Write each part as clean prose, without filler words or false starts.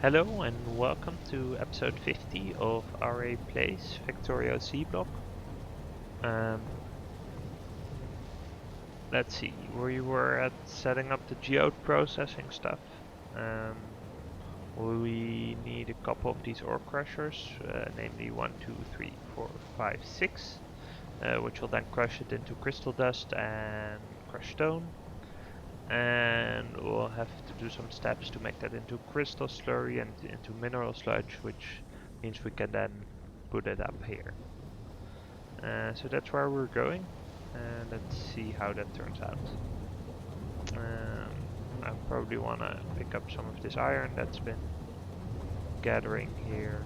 Hello and welcome to episode 50 of Aurei Plays Factorio Seablock. Um, let's see, we were at setting up the geode processing stuff. Um, we need a couple of these ore crushers, namely 1, 2, 3, 4, 5, 6, which will then crush it into crystal dust and crushed stone. And we'll have to do some steps to make that into crystal slurry and into mineral sludge, which means we can then put it up here. So that's where we're going, and let's see how that turns out. I probably want to pick up some of this iron that's been gathering here.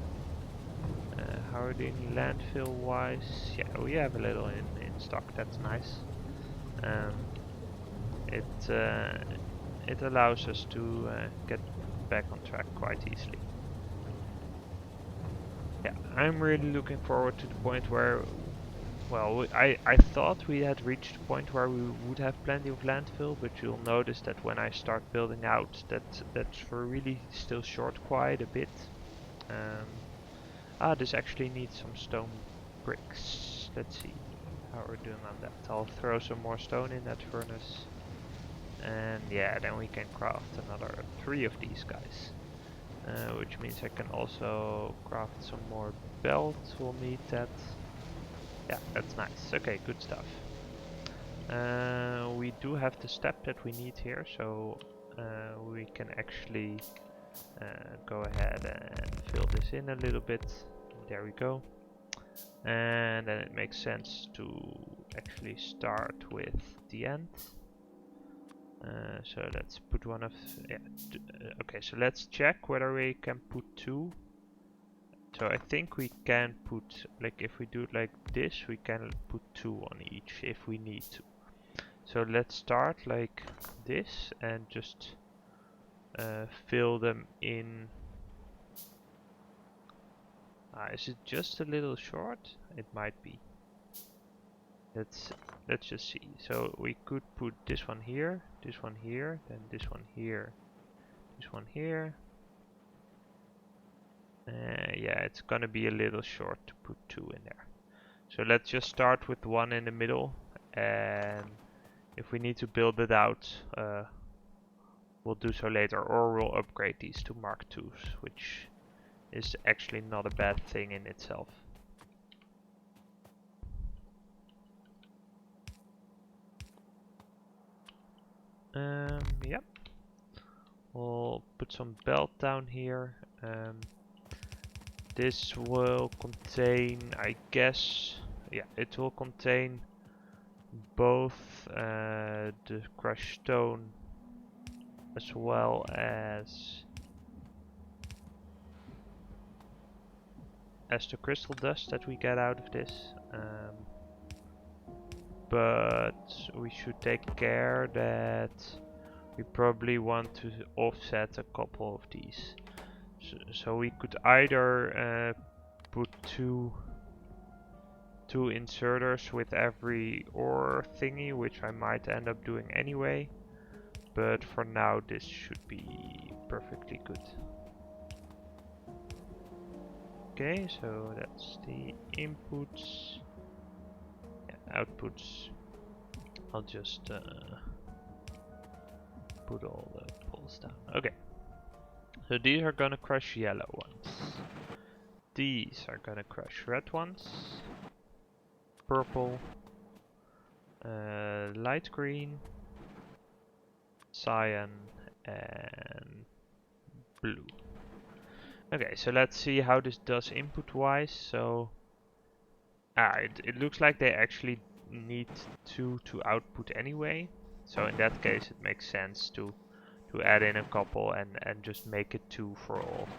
How are we doing landfill wise? Yeah, we have a little in stock, that's nice. It allows us to get back on track quite easily. Yeah, I'm really looking forward to the point where, well, I thought we had reached the point where we would have plenty of landfill, but you'll notice that when I start building out, that's really still short quite a bit. This actually needs some stone bricks. Let's see how we're doing on that. I'll throw some more stone in that furnace. And yeah, then we can craft another 3 of these guys. Which means I can also craft some more belt. We'll need that. Yeah, that's nice. Okay, good stuff. We do have the step that we need here, so we can actually go ahead and fill this in a little bit. There we go. And then it makes sense to actually start with the end. So let's put one of, yeah, okay, so let's check whether we can put 2. So I think we can put, like if we do it like this, we can put 2 on each if we need to. So let's start like this and just fill them in. Is it just a little short? It might be. Let's just see. So we could put this one here, then this one here, this one here. Yeah, it's gonna be a little short to put 2 in there. So let's just start with 1 in the middle, and if we need to build it out, we'll do so later, or we'll upgrade these to Mark IIs, which is actually not a bad thing in itself. Yep. We'll put some belt down here. This will contain, I guess, yeah, it will contain both the crushed stone as well as the crystal dust that we get out of this. But we should take care that we probably want to offset a couple of these. So we could either put two inserters with every ore thingy, which I might end up doing anyway. But for now this should be perfectly good. Okay, so that's the inputs. Yeah, outputs. I'll just put all the poles down. Okay. So these are gonna crush yellow ones. These are gonna crush red ones. Purple. Light green. Cyan. And blue. Okay, so let's see how this does input wise. So it looks like they actually need 2 to output anyway. So in that case it makes sense to add in a couple and just make it 2 for all of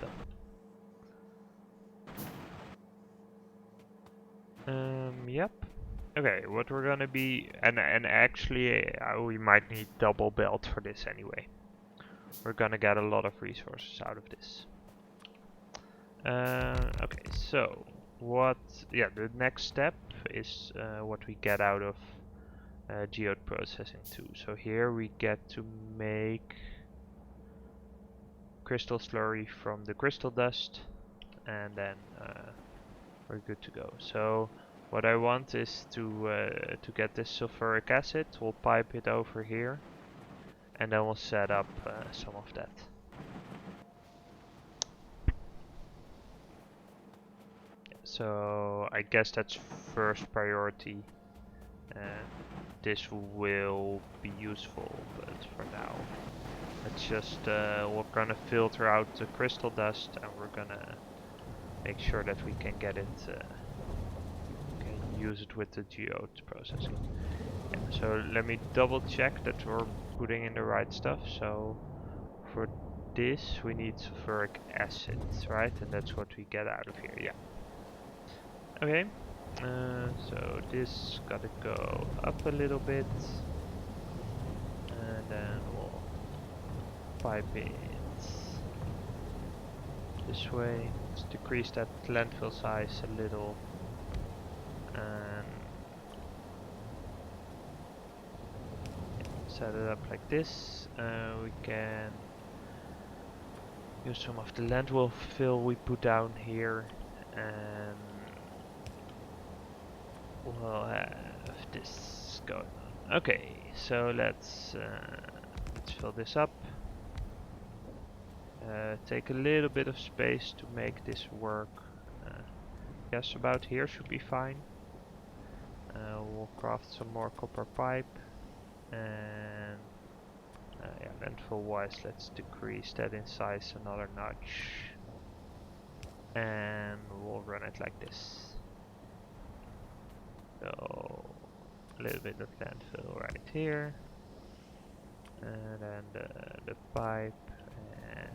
them. Yep. Okay, what we're gonna be, and actually we might need double belt for this anyway. We're gonna get a lot of resources out of this. Okay, so the next step is what we get out of geode processing too. So here we get to make crystal slurry from the crystal dust, and then we're good to go. So what I want is to get this sulfuric acid. We'll pipe it over here, and then we'll set up some of that. So I guess that's first priority. This will be useful, but for now, let's just we're gonna filter out the crystal dust, and we're gonna make sure that we can get it, can use it with the geode processing. Yeah, so let me double check that we're putting in the right stuff. So for this we need sulfuric acid, right? And that's what we get out of here. Yeah. Okay. So this gotta go up a little bit, and then we'll pipe it this way. Let's decrease that landfill size a little, and set it up like this. We can use some of the landfill we put down here, and we'll have this going on. Okay, so let's fill this up. Take a little bit of space to make this work. Yes, about here should be fine. We'll craft some more copper pipe, and yeah, landfill wise, let's decrease that in size another notch, and we'll run it like this. So a little bit of landfill right here, and then the pipe, and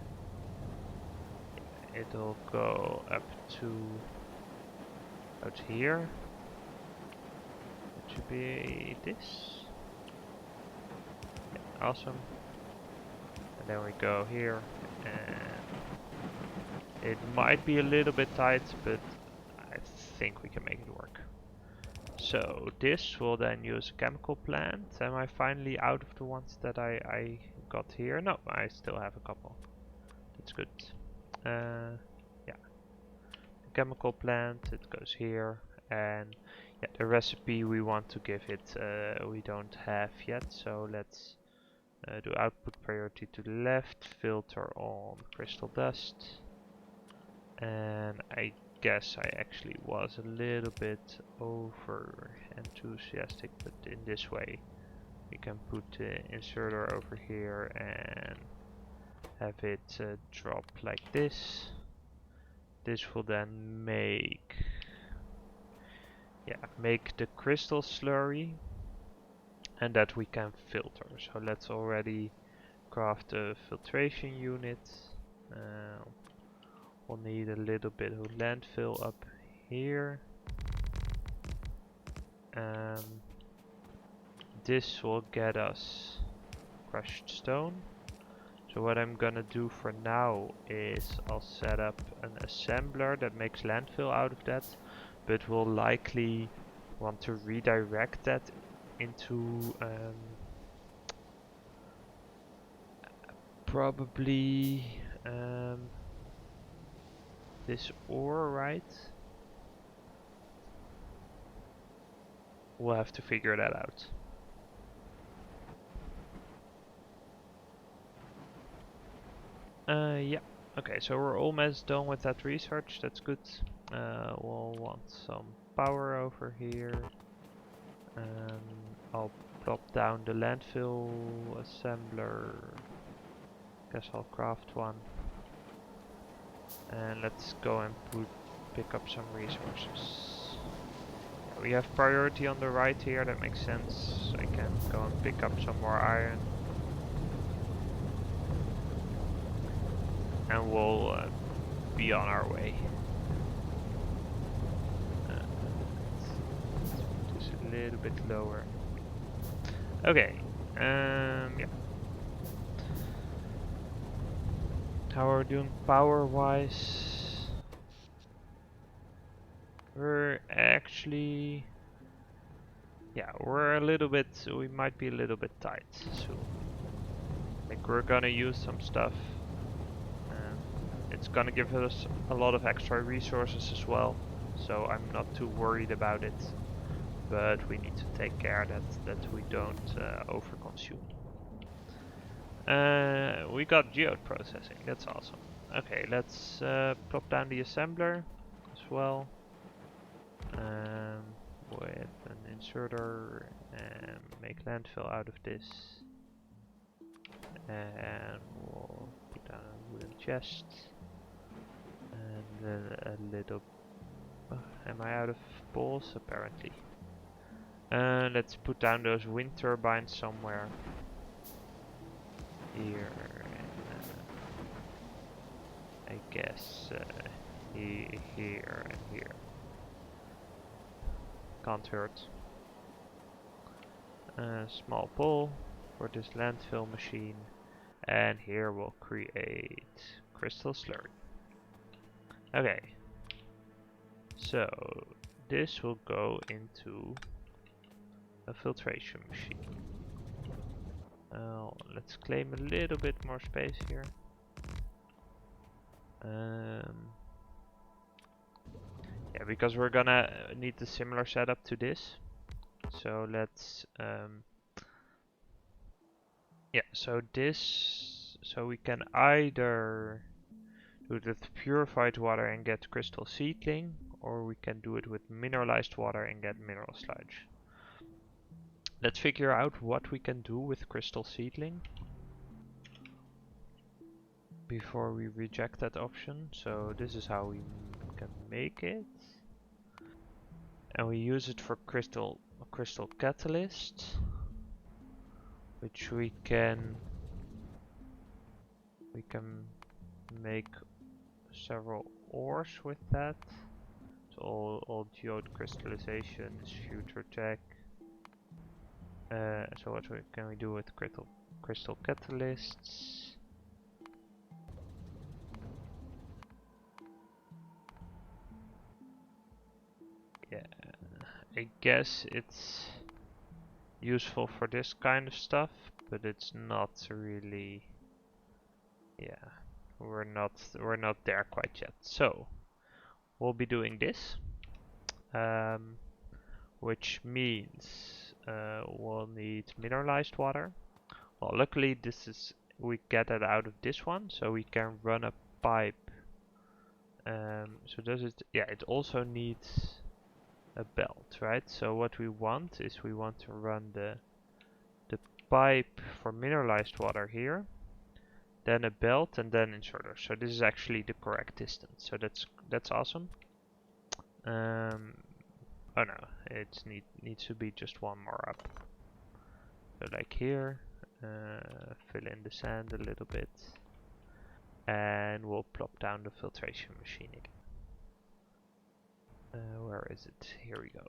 it'll go up to out here. It should be this. Yeah, awesome. And then we go here, and it might be a little bit tight, but I think we can make it work. So this will then use a chemical plant. Am I finally out of the ones that I got here? No, I still have a couple. That's good. Yeah, the chemical plant, it goes here, and yeah, the recipe we want to give it we don't have yet, so let's do output priority to the left, filter on crystal dust, and I guess I actually was a little bit over enthusiastic, but in this way we can put the inserter over here and have it drop like this. This will then make the crystal slurry, and that we can filter. So let's already craft a filtration unit. We'll need a little bit of landfill up here. This will get us crushed stone. So what I'm gonna do for now is I'll set up an assembler that makes landfill out of that, but we'll likely want to redirect that into probably this ore, right? We'll have to figure that out. Yeah. Okay, so we're almost done with that research. That's good. We'll want some power over here. I'll plop down the landfill assembler. Guess I'll craft one. And let's go and pick up some resources. We have priority on the right here, that makes sense. I can go and pick up some more iron. And we'll be on our way. Just a little bit lower. Okay, yeah. How are we doing power-wise? We're actually... yeah, we're a little bit... we might be a little bit tight soon. Like, we're gonna use some stuff. It's gonna give us a lot of extra resources as well, so I'm not too worried about it. But we need to take care that we don't overconsume. We got geode processing, that's awesome. Okay, let's plop down the assembler as well. With an inserter and make landfill out of this. And we'll put down a wooden chest. And then a little... am I out of balls? Apparently. Let's put down those wind turbines somewhere. Here. I guess here and here. Can't hurt. A small pole for this landfill machine. And here we'll create crystal slurry. Okay. So this will go into a filtration machine. Let's claim a little bit more space here. Yeah, because we're gonna need a similar setup to this. So let's yeah, so we can either do it with purified water and get crystal seedling, or we can do it with mineralized water and get mineral sludge. Let's figure out what we can do with crystal seedling before we reject that option. So this is how we can make it. And we use it for crystal catalyst, which we can make several ores with that. So all geode crystallization is future tech. So what can we do with crystal catalysts? Yeah, I guess it's useful for this kind of stuff, but it's not really. Yeah, we're not there quite yet. So we'll be doing this, which means we'll need mineralized water. Well, luckily we get it out of this one, so we can run a pipe. So does it? Yeah, it also needs a belt, right? So what we want is we want to run the pipe for mineralized water here, then a belt, and then inserter. So this is actually the correct distance. So that's awesome. Oh no, it needs to be just one more up. So like here, fill in the sand a little bit, and we'll plop down the filtration machine again. Where is it? Here we go.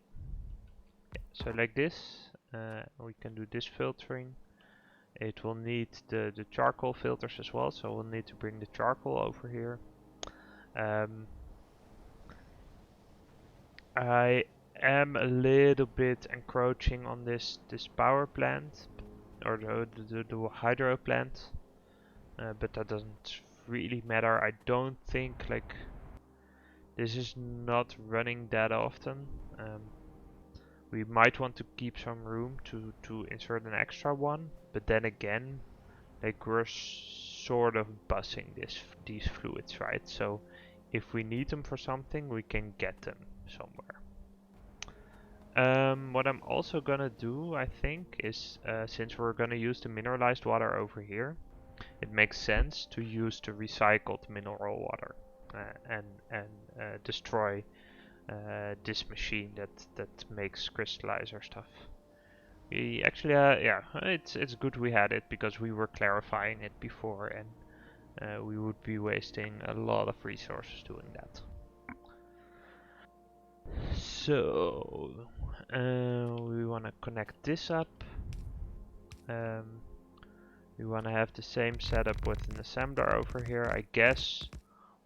Yeah, so like this, we can do this filtering. It will need the charcoal filters as well, so we'll need to bring the charcoal over here. I am a little bit encroaching on this power plant, or the hydro plant, but that doesn't really matter. I don't think like this is not running that often. We might want to keep some room to insert an extra one, but then again, like we're sort of bussing these fluids, right? So if we need them for something, we can get them somewhere. What I'm also gonna do, I think, is since we're gonna use the mineralized water over here, it makes sense to use the recycled mineral water and destroy this machine that makes crystallizer stuff. We actually, yeah, it's good we had it because we were clarifying it before, and we would be wasting a lot of resources doing that. So we want to connect this up. We want to have the same setup with an assembler over here. I guess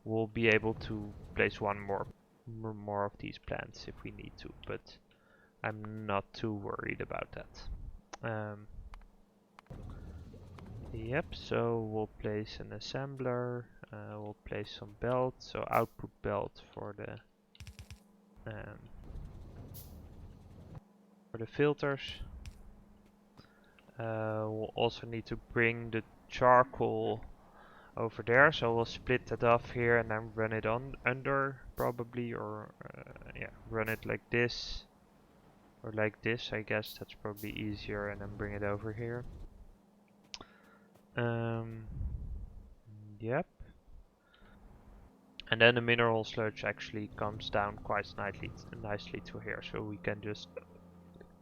we'll be able to place one more of these plants if we need to, but I'm not too worried about that. Yep, so we'll place an assembler We'll place some belt, so output belt for the filters. We'll also need to bring the charcoal over there, so we'll split that off here and then run it on under probably, or yeah, run it like this or like this. I guess that's probably easier, and then bring it over here. Yep. And then the mineral sludge actually comes down quite nicely to here, so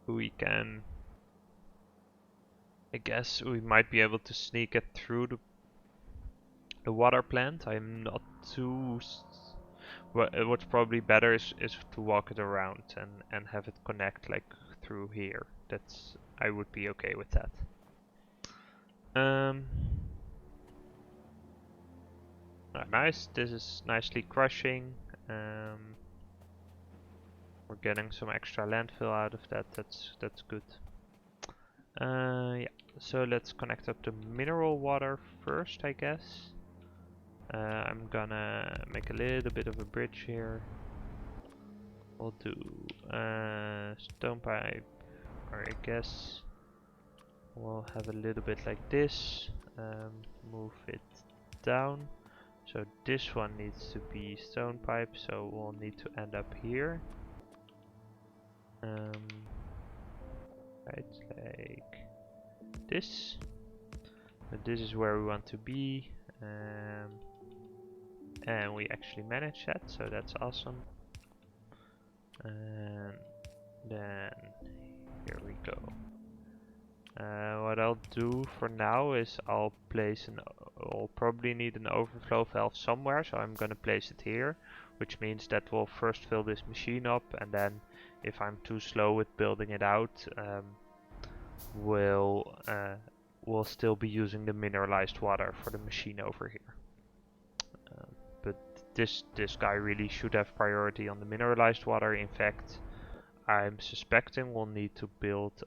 we can I guess we might be able to sneak it through the water plant. I'm not too what's probably better is to walk it around and have it connect like through here. I would be okay with that. Nice. This is nicely crushing. We're getting some extra landfill out of that. That's good. Yeah. So let's connect up the mineral water first, I guess. I'm gonna make a little bit of a bridge here. We'll do stone pipe, or I guess we'll have a little bit like this. Move it down. So this one needs to be stone pipe, so we'll need to end up here. Right, like this. But this is where we want to be. And we actually managed that, so that's awesome. And then here we go. What I'll do for now is I'll probably need an overflow valve somewhere, so I'm gonna place it here, which means that we'll first fill this machine up, and then if I'm too slow with building it out, we'll still be using the mineralized water for the machine over here. But this guy really should have priority on the mineralized water. In fact, I'm suspecting we'll need to build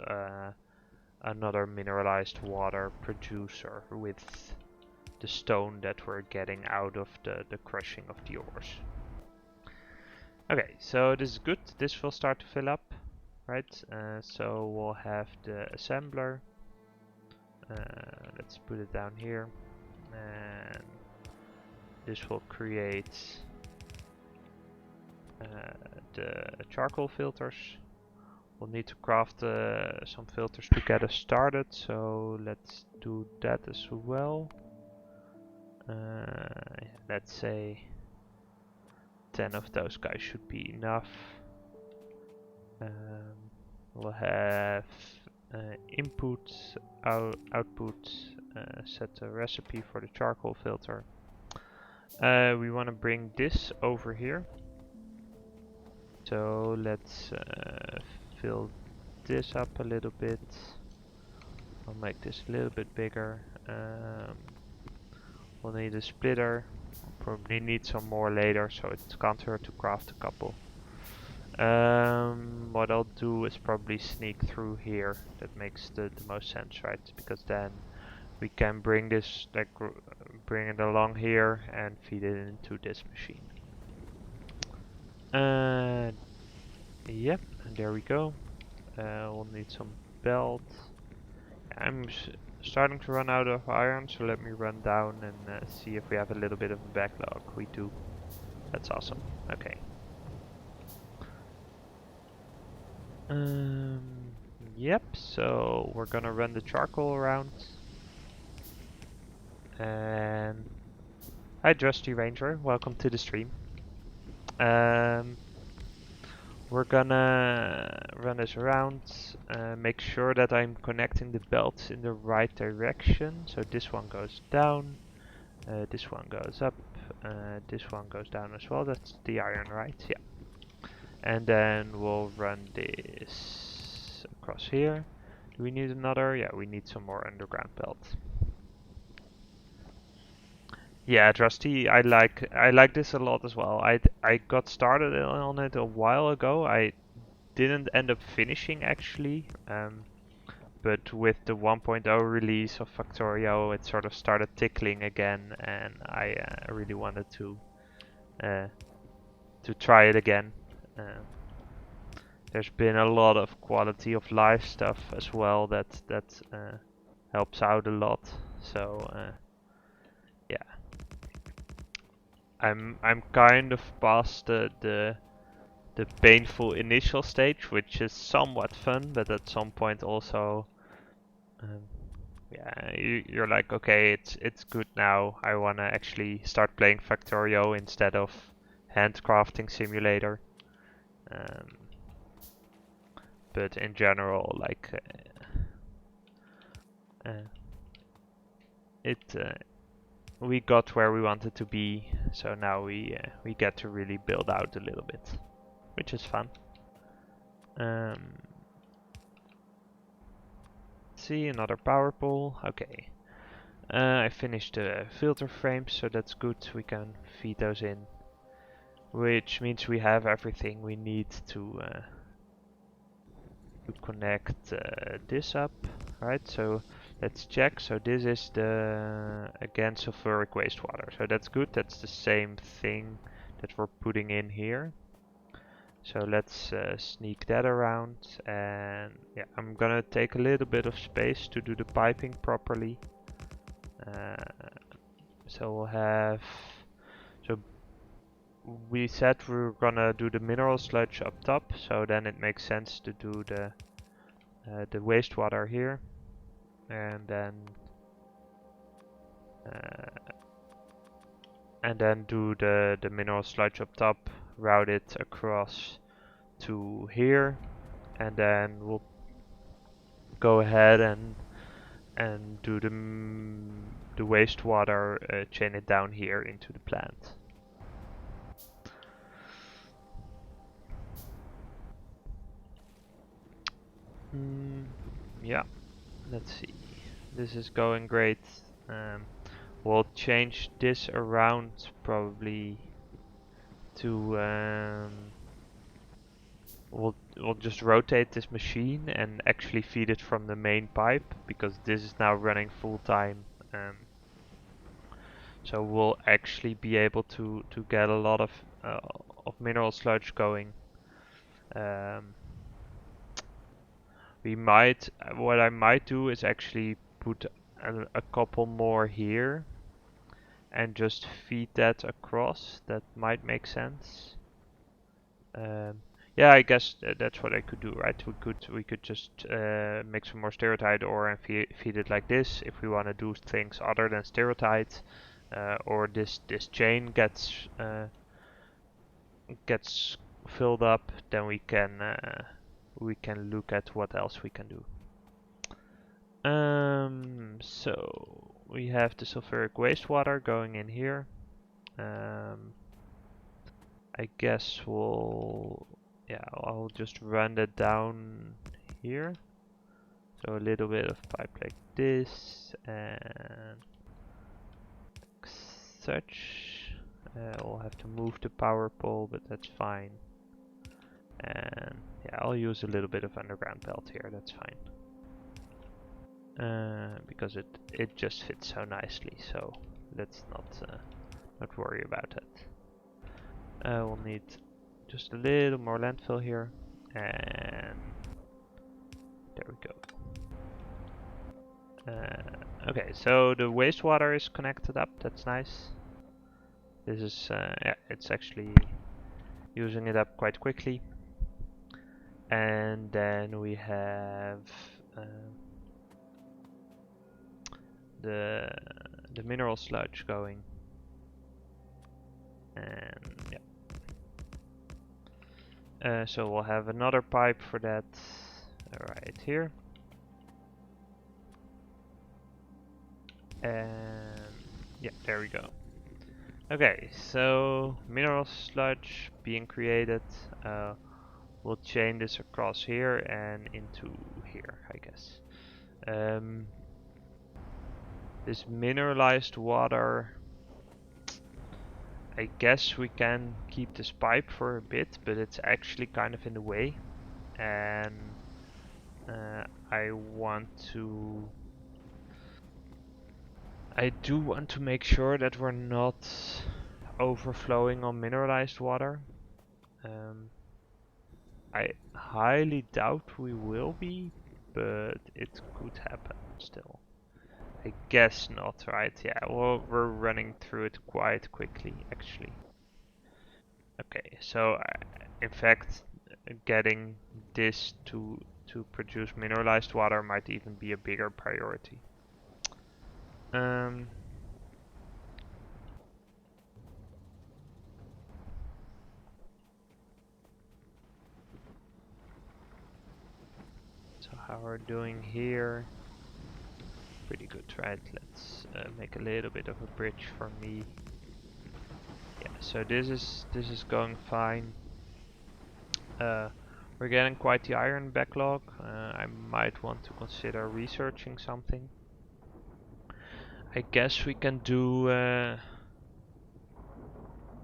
another mineralized water producer with the stone that we're getting out of the crushing of the ores. Okay, so this is good. This will start to fill up, right? So we'll have the assembler. Let's put it down here, and this will create the charcoal filters. We'll need to craft some filters to get us started, so let's do that as well. Let's say 10 of those guys should be enough. We'll have input, output, set a recipe for the charcoal filter. We want to bring this over here. So let's fill this up a little bit. I'll make this a little bit bigger. We'll need a splitter. We'll probably need some more later, so it can't hurt to craft a couple. What I'll do is probably sneak through here. That makes the most sense, right? Because then we can bring this, like, bring it along here and feed it into this machine. Yep, and there we go. We'll need some belt. I'm starting to run out of iron, so let me run down and see if we have a little bit of a backlog. We do. That's awesome. Okay. Yep, so we're gonna run the charcoal around. And hi Trusty Ranger, welcome to the stream. We're gonna run this around, make sure that I'm connecting the belts in the right direction. So this one goes down, this one goes up, this one goes down as well. That's the iron, right? Yeah. And then we'll run this across here. Do we need another? Yeah, we need some more underground belt. Yeah, Trusty, I like this a lot as well. I got started on it a while ago. I didn't end up finishing actually, but with the 1.0 release of Factorio, it sort of started tickling again, and I really wanted to try it again. There's been a lot of quality of life stuff as well that helps out a lot. So yeah, I'm kind of past the painful initial stage, which is somewhat fun, but at some point also, yeah, you're like, okay, it's good now. I wanna actually start playing Factorio instead of handcrafting simulator. But in general, like we got where we wanted to be, so now we get to really build out a little bit, which is fun. See, another power pole. Okay. I finished the filter frames, so that's good. We can feed those in, which means we have everything we need to connect this up, right? So let's check. So this is the, again, sulfuric wastewater. So that's good. That's the same thing that we're putting in here. So let's sneak that around, and yeah, I'm gonna take a little bit of space to do the piping properly. So we'll have, so we said we were gonna do the mineral sludge up top, so then it makes sense to do the wastewater here, and then do the mineral sludge up top, route it across to here, and then we'll go ahead and do the wastewater, chain it down here into the plant. Yeah, let's see. This is going great. We'll change this around probably to we'll just rotate this machine and actually feed it from the main pipe, because this is now running full time. So we'll actually be able to get a lot of mineral sludge going. What I might do is actually put a couple more here and just feed that across. That might make sense. Yeah, I guess that's what I could do, right? We could just make some more stereotype ore and feed it like this if we want to do things other than stereotype, or this chain gets filled up. Then we can look at what else we can do. So we have the sulfuric wastewater going in here. I guess I'll just run that down here. So a little bit of pipe like this and such. We'll have to move the power pole, but that's fine. And yeah, I'll use a little bit of underground belt here, that's fine. Because it just fits so nicely, so let's not worry about it. We'll need just a little more landfill here, and there we go. Okay, so the wastewater is connected up, that's nice. This is, yeah, it's actually using it up quite quickly. And then we have the mineral sludge going, and yeah. So we'll have another pipe for that right here, and yeah, there we go. Okay, so mineral sludge being created. We'll chain this across here and into here, I guess. This mineralized water, I guess we can keep this pipe for a bit, but it's actually kind of in the way. And I want to... I do want to make sure that we're not overflowing on mineralized water. I highly doubt we will be, but it could happen still. I guess not, right? Yeah, well, we're running through it quite quickly, actually. Okay, so in fact, getting this to produce mineralized water might even be a bigger priority. So how we're doing here? Pretty good, right? Let's make a little bit of a bridge for me. Yeah, so this is going fine. We're getting quite the iron backlog. I might want to consider researching something. I guess we can do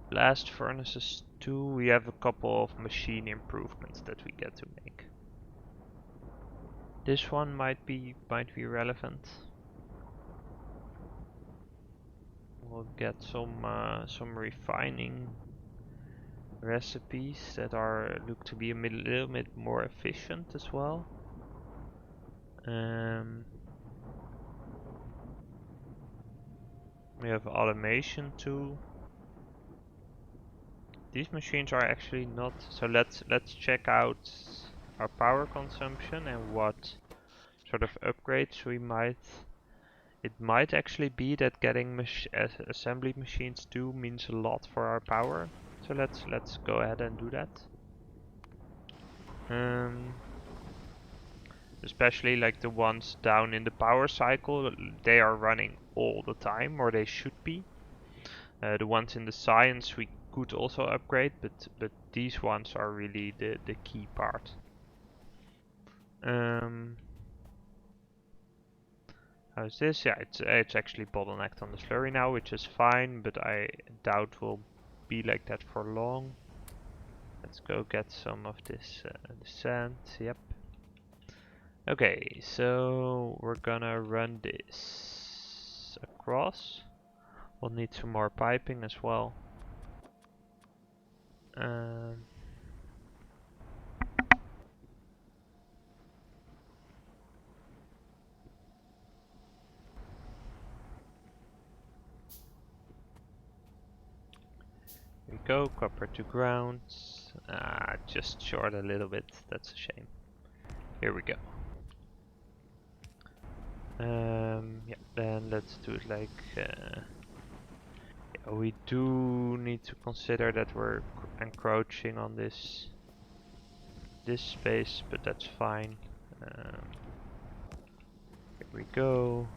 blast furnaces too. We have a couple of machine improvements that we get to make. This one might be relevant. We'll get some refining recipes that look to be a little bit more efficient as well. We have automation too. These machines are actually not so. Let's check out our power consumption and what sort of upgrades we might. It might actually be that getting assembly machines too means a lot for our power. So let's go ahead and do that. Especially like the ones down in the power cycle, they are running all the time, or they should be. The ones in the science we could also upgrade, but these ones are really the key part. How's this? Yeah, it's actually bottlenecked on the slurry now, which is fine, but I doubt we'll be like that for long. Let's go get some of this sand. Yep. Okay, so we're gonna run this across. We'll need some more piping as well. Here we go, copper to ground. Just short a little bit, that's a shame. Here we go. Yeah, then let's do it like... yeah, we do need to consider that we're encroaching on this space, but that's fine. Here we go.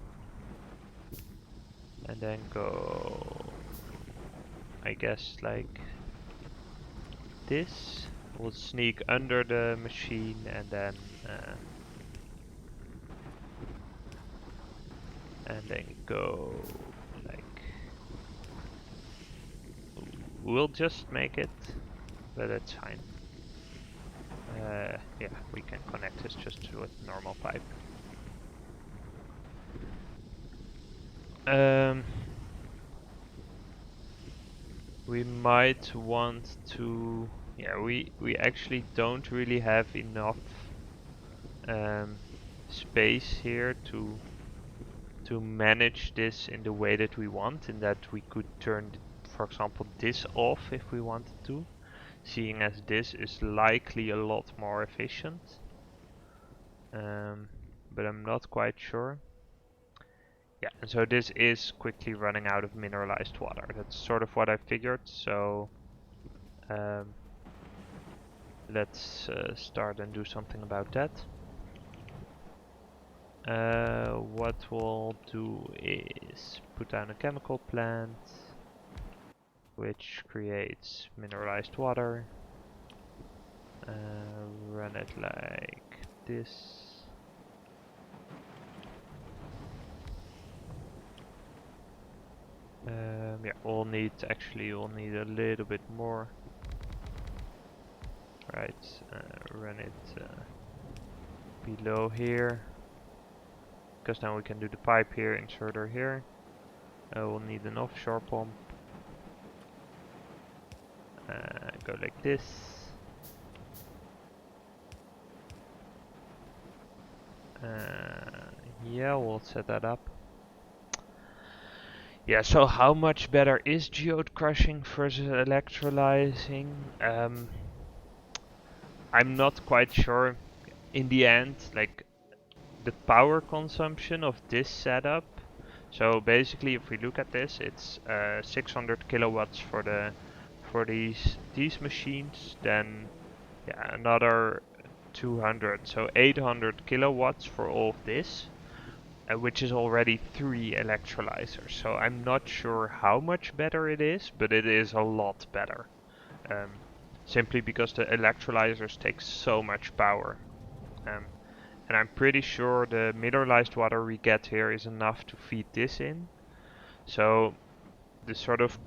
And then go... I guess like this. We'll sneak under the machine and then go like... We'll just make it, but it's fine. Yeah, we can connect this just with normal pipe. We might want to... Yeah, we actually don't really have enough space here to manage this in the way that we want, in that we could turn, for example, this off if we wanted to, seeing as this is likely a lot more efficient. But I'm not quite sure. Yeah, and so this is quickly running out of mineralized water. That's sort of what I figured, so let's start and do something about that. What we'll do is put down a chemical plant which creates mineralized water. Run it like this. Yeah, we'll need a little bit more. Right, run it below here, because now we can do the pipe here, inserter here. We'll need an offshore pump. Go like this. Yeah, we'll set that up. Yeah, so how much better is geode crushing versus electrolyzing? I'm not quite sure. In the end, like the power consumption of this setup. So basically, if we look at this, it's 600 kilowatts for these machines. Then yeah, another 200, so 800 kilowatts for all of this. Which is already 3 electrolyzers. So I'm not sure how much better it is, but it is a lot better. Simply because the electrolyzers take so much power. And I'm pretty sure the mineralized water we get here is enough to feed this in. So the sort of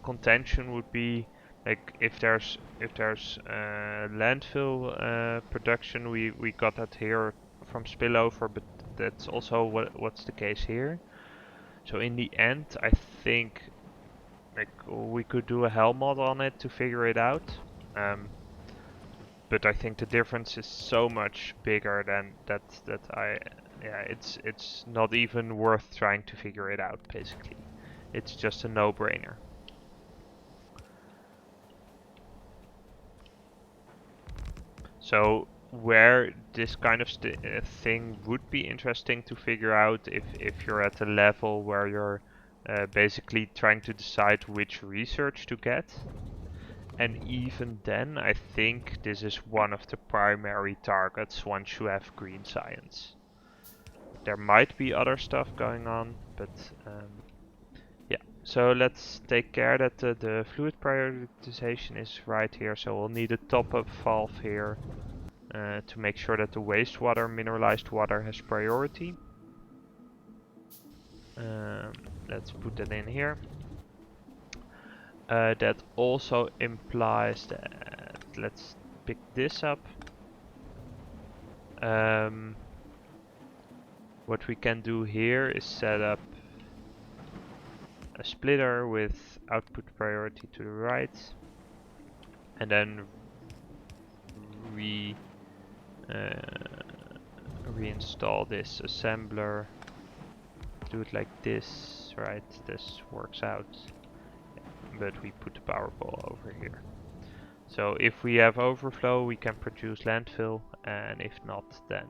contention would be like if there's landfill production, we got that here from spillover, but that's also what's the case here. So in the end, I think like we could do a hell mod on it to figure it out. But I think the difference is so much bigger than that yeah, it's not even worth trying to figure it out basically. It's just a no-brainer. So where this kind of thing would be interesting to figure out if you're at a level where you're basically trying to decide which research to get. And even then, I think this is one of the primary targets once you have green science. There might be other stuff going on, but yeah. So let's take care that the fluid prioritization is right here. So we'll need a top-up valve here to make sure that the wastewater, mineralized water, has priority. Let's put that in here. That also implies that, let's pick this up. What we can do here is set up a splitter with output priority to the right, and then reinstall this assembler. Do it like this, right? This works out, but we put the power pole over here. So if we have overflow, we can produce landfill, and if not, then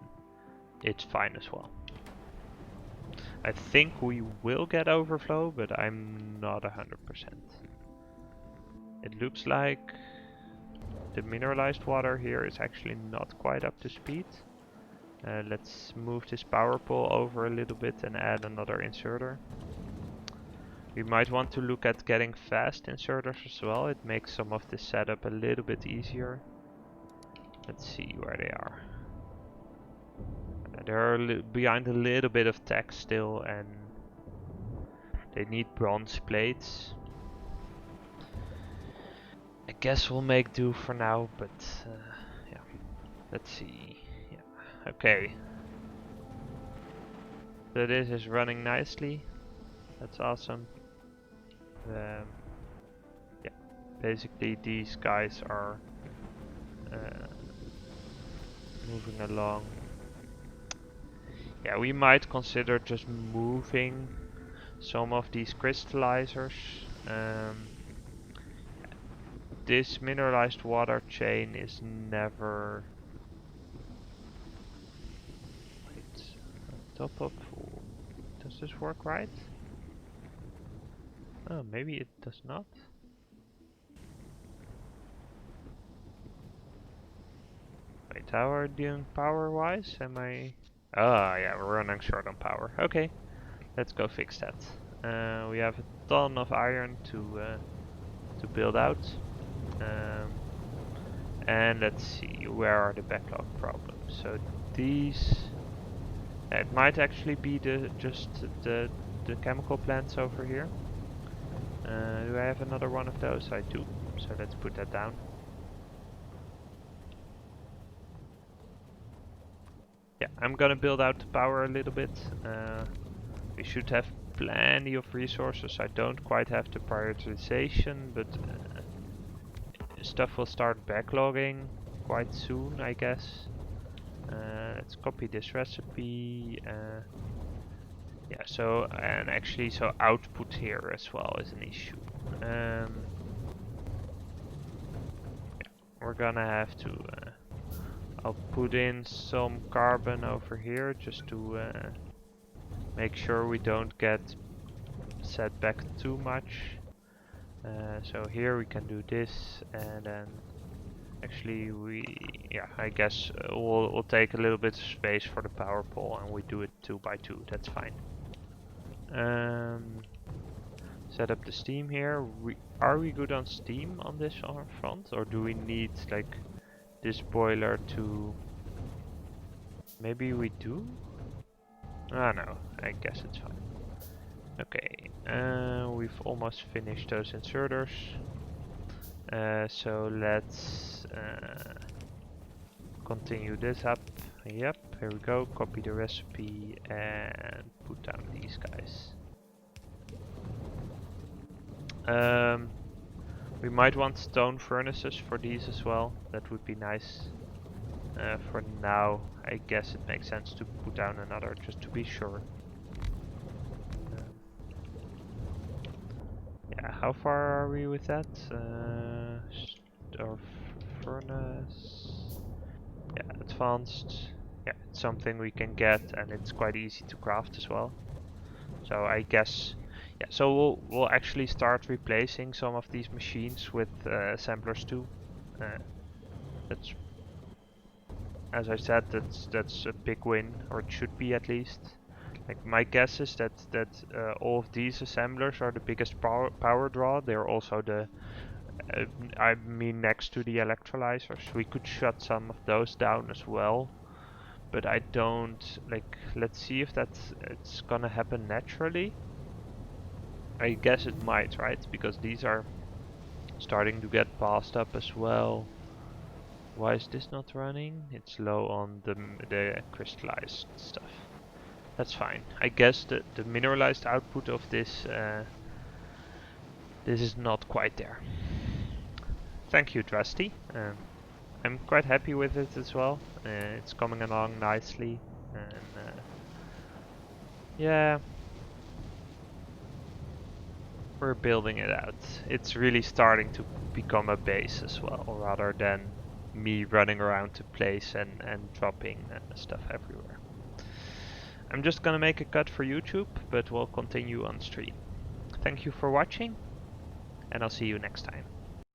it's fine as well. I think we will get overflow, but I'm not 100%. It looks like the mineralized water here is actually not quite up to speed. Let's move this power pole over a little bit and add another inserter. We might want to look at getting fast inserters as well. It makes some of this setup a little bit easier. Let's see where they are. They're behind a little bit of tech still, and they need bronze plates. I guess we'll make do for now, but yeah. Let's see. Yeah. Okay. So this is running nicely. That's awesome. Yeah. Basically, these guys are moving along. Yeah, we might consider just moving some of these crystallizers. This mineralized water chain is never... Wait, top of... Does this work right? Oh, maybe it does not. Wait, how are we doing power-wise? Am I... Ah, yeah, we're running short on power. Okay, let's go fix that. We have a ton of iron to build out. And let's see, where are the backlog problems? So these... it might actually be just the chemical plants over here. Do I have another one of those? I do. So let's put that down. I'm gonna build out the power a little bit. We should have plenty of resources. I don't quite have the prioritization, but stuff will start backlogging quite soon, I guess. Let's copy this recipe. Yeah, so, and actually, so output here as well is an issue. We're gonna have to, I'll put in some carbon over here just to make sure we don't get set back too much. So here we can do this, and then actually yeah, I guess we'll take a little bit of space for the power pole, and we do it 2 by 2. That's fine. Set up the steam here. Are we good on steam on this front, or do we need like this boiler to? Maybe we do. Ah no, I guess it's fine. Okay, we've almost finished those inserters. So let's continue this up. Yep, here we go. Copy the recipe and put down these guys. We might want stone furnaces for these as well. That would be nice. For now, I guess it makes sense to put down another just to be sure. Yeah, how far are we with that? Our furnace. Yeah, advanced. Yeah, it's something we can get, and it's quite easy to craft as well. So I guess, yeah. So we'll actually start replacing some of these machines with assemblers too. That's, as I said, that's a big win, or it should be at least. Like my guess is that all of these assemblers are the biggest power draw. They're also the I mean next to the electrolyzers. We could shut some of those down as well, but I don't like. Let's see if it's gonna happen naturally. I guess it might, right? Because these are starting to get passed up as well. Why is this not running? It's low on the crystallized stuff. That's fine. I guess the mineralized output of this this is not quite there. Thank you, Trusty. I'm quite happy with it as well. It's coming along nicely, and yeah, we're building it out. It's really starting to become a base as well, rather than me running around to place and dropping stuff everywhere. I'm just gonna make a cut for YouTube, but we'll continue on stream. Thank you for watching, and I'll see you next time.